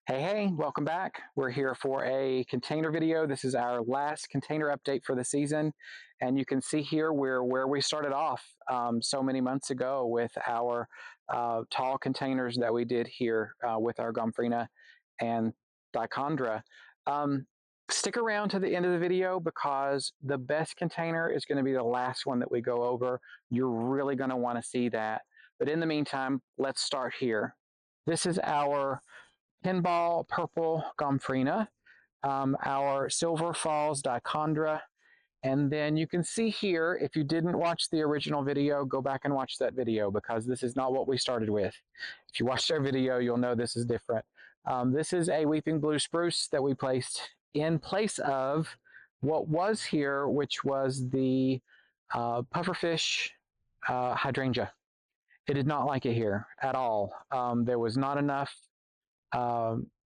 Hey, welcome back. We're here for a container video. This is our last container update for the season. And you can see here where we started off so many months ago with our tall containers that we did here with our Gomfrina and Dichondra. Um, Stick around to the end of the video because the best container is going to be the last one that we go over. You're really going to want to see that. But in the meantime, let's start here. This is our Pinball Purple Gomfrina, our Silver Falls Dichondra, and then you can see here, if you didn't watch the original video, go back and watch that video because this is not what we started with. If you watched our video, you'll know this is different. This is a Weeping Blue Spruce that we placed in place of what was here, which was the pufferfish hydrangea. It did not like it here at all. There was not enough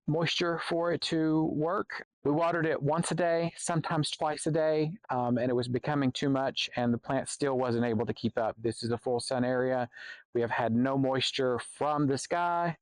moisture for it to work. We watered it once a day, sometimes twice a day, and it was becoming too much, and the plant still wasn't able to keep up. This is a full sun area. We have had no moisture from the sky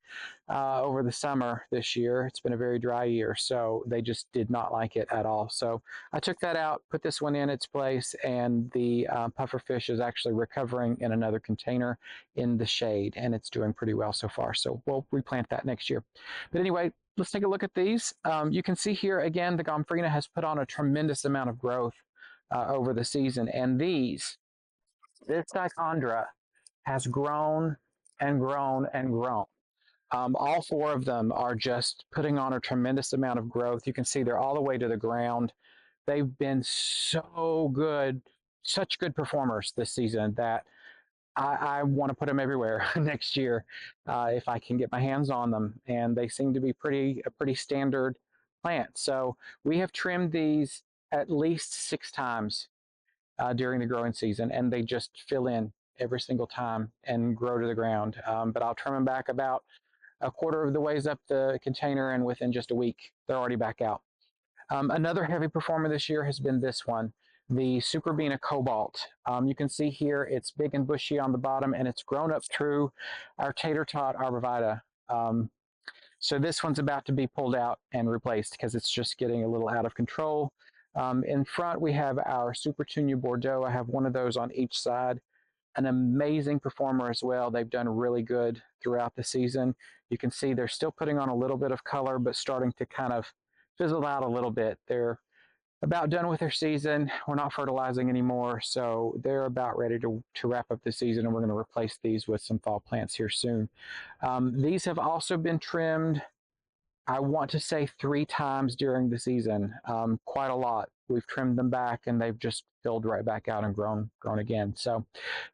over the summer this year. It's been a very dry year, so they just did not like it at all. So I took that out, put this one in its place, and the pufferfish is actually recovering in another container in the shade, and it's doing pretty well so far. So we'll replant that next year. But anyway, let's take a look at these. You can see here again, the Gomfrina has put on a tremendous amount of growth over the season, and this Dichondra has grown and grown and grown. All four of them are just putting on a tremendous amount of growth. You can see they're all the way to the ground. They've been so good, such good performers this season that I want to put them everywhere next year if I can get my hands on them. And they seem to be a pretty standard plant. So we have trimmed these at least 6 times during the growing season, and they just fill in every single time and grow to the ground. But I'll trim them back about a quarter of the ways up the container, and within just a week, they're already back out. Another heavy performer this year has been this one, the Sucrabina Cobalt. You can see here it's big and bushy on the bottom, and it's grown up through our Tater Tot Arborvitae. So this one's about to be pulled out and replaced because it's just getting a little out of control. In front, we have our Petunia Bordeaux. I have one of those on each side. An amazing performer as well. They've done really good throughout the season. You can see they're still putting on a little bit of color, but starting to kind of fizzle out a little bit. They're about done with their season. We're not fertilizing anymore, so they're about ready to wrap up the season, and we're going to replace these with some fall plants here soon. These have also been trimmed, I want to say 3 times during the season, quite a lot. We've trimmed them back and they've just filled right back out and grown again. So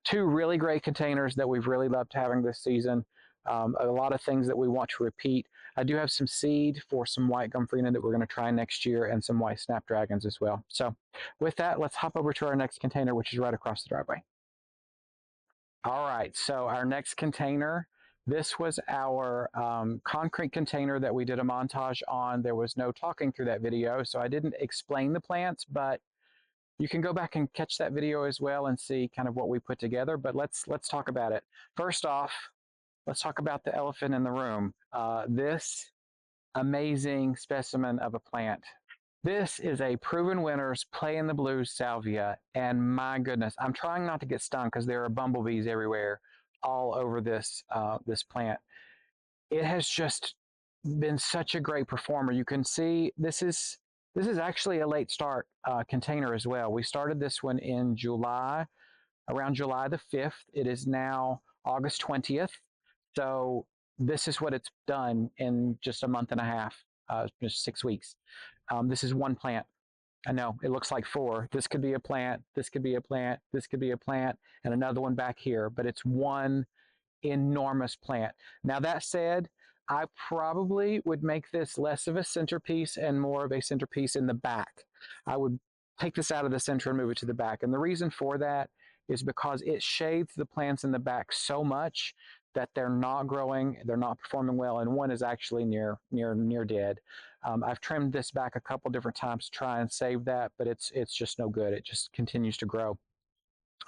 2 really great containers that we've really loved having this season. A lot of things that we want to repeat. I do have some seed for some white Gomfrina that we're going to try next year, and some white snapdragons as well. So with that, let's hop over to our next container, which is right across the driveway. All right, so our next container, this was our concrete container that we did a montage on. There was no talking through that video, so I didn't explain the plants, but you can go back and catch that video as well and see kind of what we put together. But let's talk about it. First off, let's talk about the elephant in the room. This amazing specimen of a plant. This is a Proven Winners Play in the Blues Salvia, and my goodness, I'm trying not to get stung because there are bumblebees everywhere, all over this plant. It has just been such a great performer. You can see this is actually a late start container as well. We started this one in July, around July the 5th. It is now August 20th, so this is what it's done in just a month and a half, just 6 weeks. This is one plant. I know it looks like 4. This could be a plant, this could be a plant, this could be a plant, and another one back here, but it's one enormous plant. Now that said, I probably would make this less of a centerpiece and more of a centerpiece in the back. I would take this out of the center and move it to the back. And the reason for that is because it shades the plants in the back so much that they're not growing, they're not performing well, and one is actually near dead. I've trimmed this back a couple different times to try and save that, but it's just no good. It just continues to grow.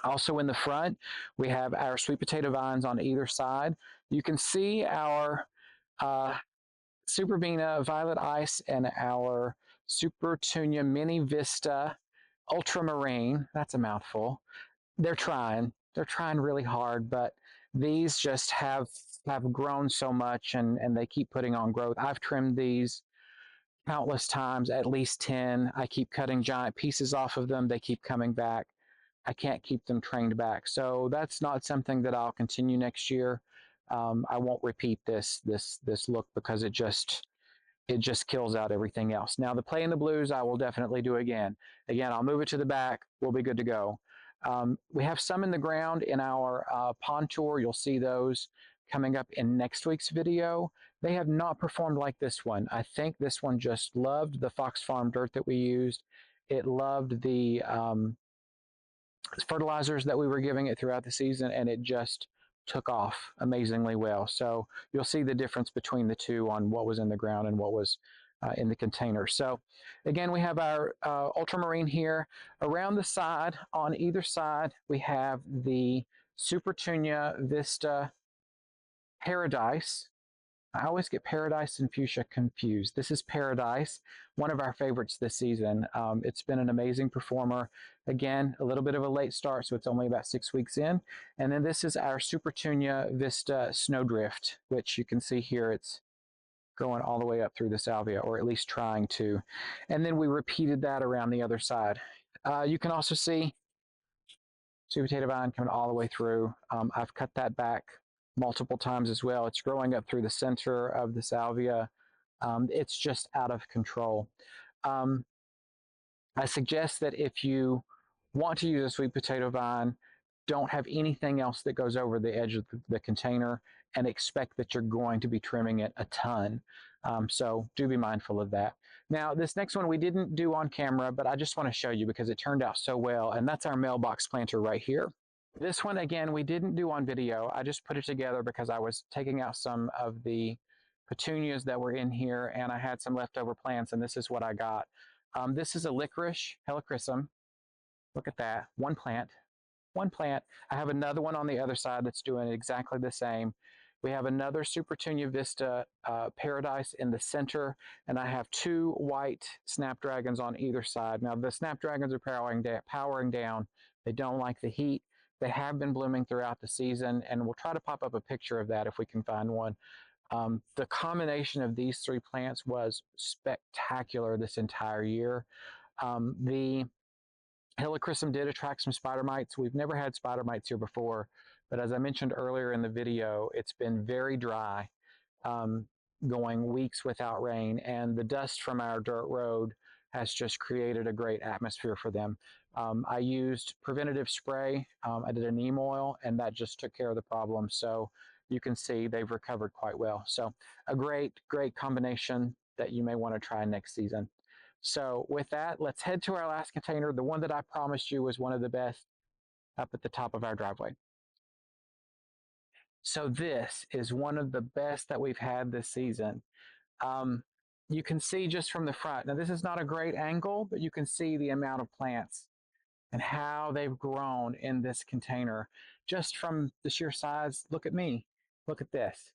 Also in the front, we have our sweet potato vines on either side. You can see our Super Bina Violet Ice and our Super Petunia Mini Vista Ultramarine. That's a mouthful. They're trying. They're trying really hard, but these just have grown so much, and they keep putting on growth. I've trimmed these countless times, at least 10. I keep cutting giant pieces off of them. They keep coming back. I can't keep them trained back. So that's not something that I'll continue next year. I won't repeat this look because it just kills out everything else. Now the play in the blues, I will definitely do again. Again, I'll move it to the back. We'll be good to go. We have some in the ground in our pond tour. You'll see those coming up in next week's video. They have not performed like this one. I think this one just loved the Fox Farm dirt that we used. It loved the fertilizers that we were giving it throughout the season, and it just took off amazingly well. So you'll see the difference between the two on what was in the ground and what was in the container. So again, we have our ultramarine here. Around the side, on either side, we have the Super Petunia Vista Paradise. I always get Paradise and Fuchsia confused. This is Paradise, one of our favorites this season. It's been an amazing performer. Again, a little bit of a late start, so it's only about 6 weeks in. And then this is our Super Petunia Vista Snowdrift, which you can see here, it's going all the way up through the salvia, or at least trying to. And then we repeated that around the other side. You can also see sweet potato vine coming all the way through. I've cut that back multiple times as well. It's growing up through the center of the salvia. It's just out of control. I suggest that if you want to use a sweet potato vine, don't have anything else that goes over the edge of the container, and expect that you're going to be trimming it a ton. So do be mindful of that. Now, this next one we didn't do on camera, but I just want to show you because it turned out so well, and that's our mailbox planter right here. This one, again, we didn't do on video. I just put it together because I was taking out some of the petunias that were in here, and I had some leftover plants, and this is what I got. This is a licorice helichrysum. Look at that, one plant. I have another one on the other side that's doing exactly the same. We have another Super Petunia Vista Paradise in the center, and I have two white snapdragons on either side. Now the snapdragons are powering down. They don't like the heat. They have been blooming throughout the season, and we'll try to pop up a picture of that if we can find one. The combination of these three plants was spectacular this entire year. The helichrysum did attract some spider mites. We've never had spider mites here before, but as I mentioned earlier in the video, it's been very dry, going weeks without rain, and the dust from our dirt road has just created a great atmosphere for them. I used preventative spray. I did a neem oil, and that just took care of the problem. So you can see they've recovered quite well. So a great combination that you may want to try next season. So with that, let's head to our last container, the one that I promised you was one of the best, up at the top of our driveway. So this is one of the best that we've had this season. You can see just from the front. Now this is not a great angle, but you can see the amount of plants and how they've grown in this container. Just from the sheer size, look at me. Look at this.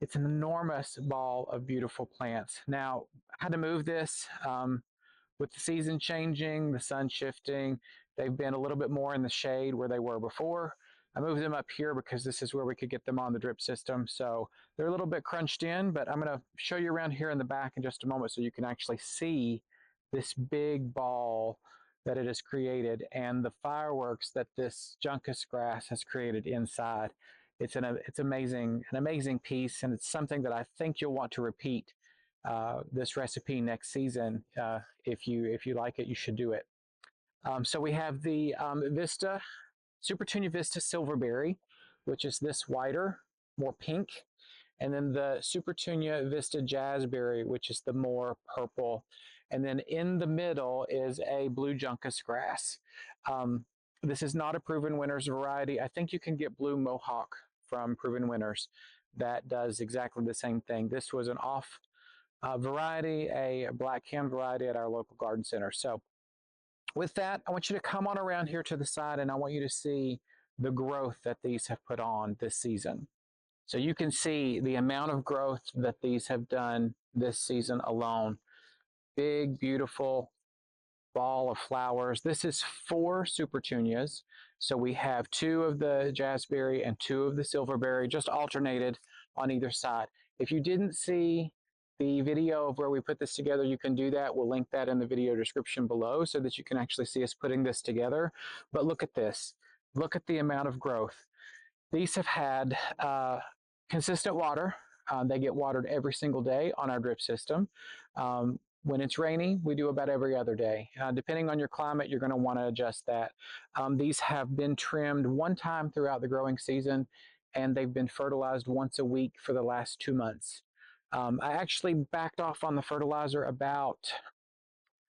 It's an enormous ball of beautiful plants. Now, I had to move this. With the season changing, the sun shifting, they've been a little bit more in the shade where they were before. I moved them up here because this is where we could get them on the drip system. So they're a little bit crunched in, but I'm going to show you around here in the back in just a moment so you can actually see this big ball that it has created and the fireworks that this juncus grass has created inside. It's amazing, an amazing piece, and it's something that I think you'll want to repeat this recipe next season. If you like it, you should do it. So we have the Vista, Super Petunia Vista Silverberry, which is this whiter, more pink, and then the Super Petunia Vista Jazzberry, which is the more purple. And then in the middle is a blue juncus grass. This is not a Proven Winners variety. I think you can get blue mohawk from Proven Winners that does exactly the same thing. This was an off variety, a black cam variety at our local garden center. So with that, I want you to come on around here to the side, and I want you to see the growth that these have put on this season. So you can see the amount of growth that these have done this season alone. Big, beautiful ball of flowers. This is 4 Supertunias. So we have 2 of the jazzberry and 2 of the silverberry, just alternated on either side. If you didn't see the video of where we put this together, you can do that. We'll link that in the video description below so that you can actually see us putting this together. But look at this. Look at the amount of growth. These have had consistent water. They get watered every single day on our drip system. When it's rainy, we do about every other day. Depending on your climate, you're going to want to adjust that. These have been trimmed 1 time throughout the growing season, and they've been fertilized once a week for the last 2 months. I actually backed off on the fertilizer about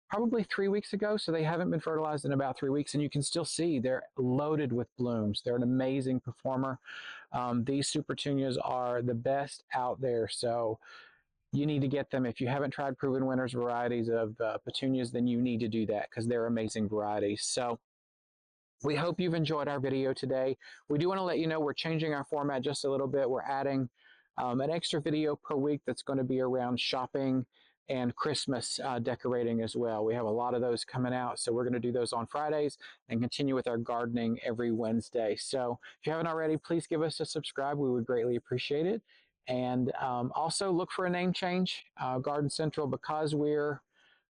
probably 3 weeks ago, so they haven't been fertilized in about 3 weeks, and you can still see they're loaded with blooms. They're an amazing performer. These Supertunias are the best out there, so you need to get them. If you haven't tried Proven Winners varieties of petunias, then you need to do that because they're amazing varieties. So we hope you've enjoyed our video today. We do want to let you know we're changing our format just a little bit. We're adding an extra video per week that's going to be around shopping and Christmas decorating as well. We have a lot of those coming out, so we're going to do those on Fridays and continue with our gardening every Wednesday. So if you haven't already, please give us a subscribe. We would greatly appreciate it. And also look for a name change, Garden Central, because we're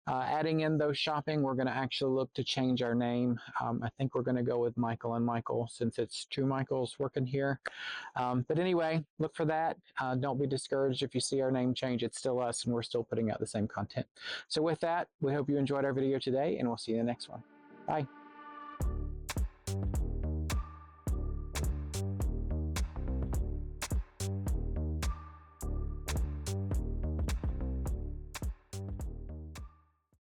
adding in those shopping, we're going to actually look to change our name. I think we're going to go with Michael and Michael since it's 2 Michaels working here. But anyway, look for that. Don't be discouraged if you see our name change. It's still us, and we're still putting out the same content. So with that, we hope you enjoyed our video today, and we'll see you in the next one. Bye.